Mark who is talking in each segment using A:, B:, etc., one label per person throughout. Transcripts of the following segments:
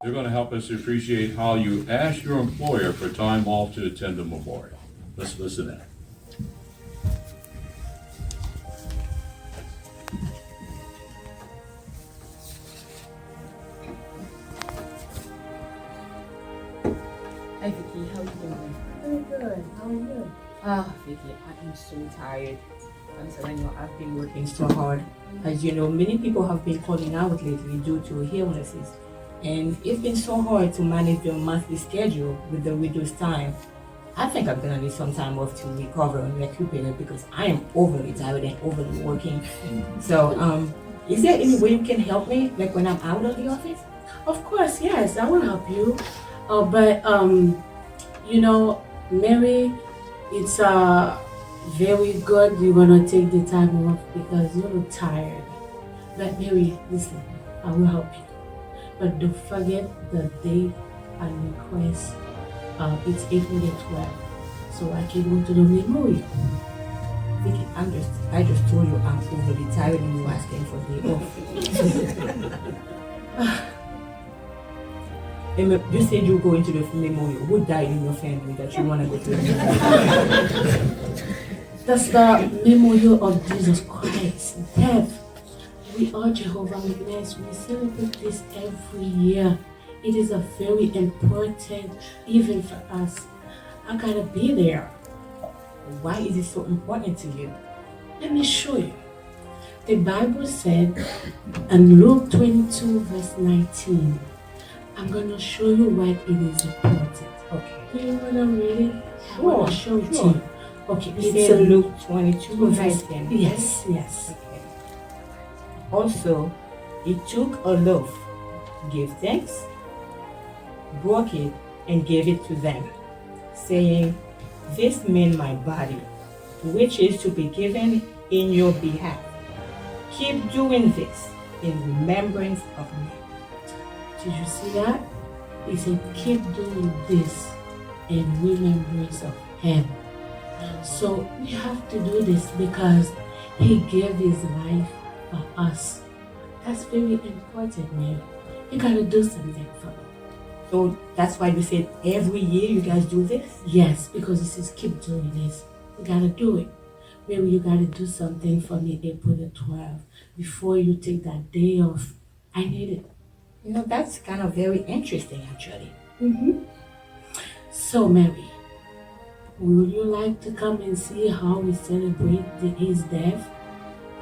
A: They're going to help us appreciate how you asked your employer for time off to attend the memorial. Let's listen in.
B: Hi Vicky, how are you doing?
C: Very good. How are you?
B: Vicky, I am so tired. I'm telling you, I've been working so hard. As you know, many people have been calling out lately due to illnesses. And it's been so hard to manage your monthly schedule with the reduced time. I think I'm gonna need some time off to recover and recuperate because I am overly tired and overly working. So, is there any way you can help me, like when I'm out of the office?
C: Of course, yes, I will help you. But Mary, it's very good you're gonna take the time off because you look tired. But Mary, listen, I will help you. But don't forget the date and request. It's April the 12th, so I can go to the memorial.
B: Vicky, I just told you I'm overly tired and you're asking for day off. You said you go into the memorial. Who died in your family that you want to go to the memorial?
C: That's the memorial of Jesus Christ's death. We are Jehovah Witness. We celebrate this every year. It is a very important event for us. I gotta be there.
B: Why is it so important to you?
C: Let me show you. The Bible said in Luke 22 verse 19, I'm gonna show you why it is important.
B: Okay.
C: Do you wanna read it? I
B: Sure,
C: wanna show it to
B: sure.
C: you. Okay,
B: It's in Luke 22 verse 10.
C: Yes, yes.
B: Okay. Also, he took a loaf, gave thanks, broke it, and gave it to them, saying, "This means my body, which is to be given in your behalf. Keep doing this in remembrance of me."
C: Did you see that? He said, keep doing this in remembrance of him. So we have to do this because he gave his life for us. That's very important, man. You gotta do something for me.
B: So that's why you said every year you guys do this?
C: Yes, because he says keep doing this. You gotta do it. Maybe you gotta do something for me April the 12th before you take that day off. I need it.
B: You know, that's kind of very interesting actually.
C: So, Mary, would you like to come and see how we celebrate his death?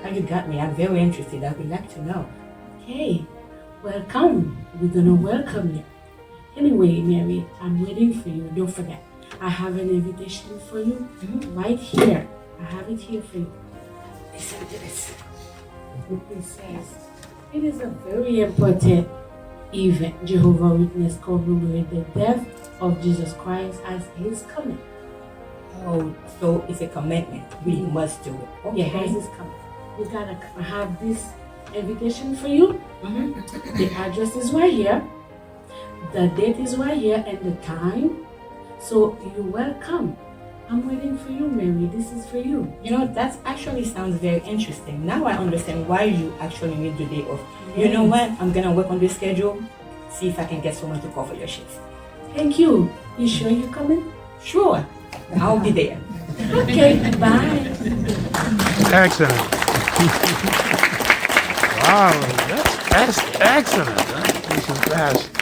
B: How you got me? I'm very interested. I would like to know.
C: Okay, welcome. We're gonna welcome you. Anyway, Mary, I'm waiting for you. Don't forget, I have an invitation for you right here. I have it here for you. Listen to this. It says, it is a very important event. Jehovah Witness commemorate the death of Jesus Christ as his coming.
B: Oh, so it's a commitment. We must do it. Okay.
C: Yeah, as his coming. We gotta have this invitation for you. The address is right here. The date is right here and the time. So you're welcome. I'm waiting for you, Mary. This is for you.
B: You know, that actually sounds very interesting. Now I understand why you actually need the day off. You know what? I'm gonna work on this schedule, see if I can get someone to cover your shifts.
C: Thank you. You sure you're coming?
B: Sure, I'll be there.
C: Okay, bye.
D: Excellent. Wow, that's excellent. Huh? This is fast.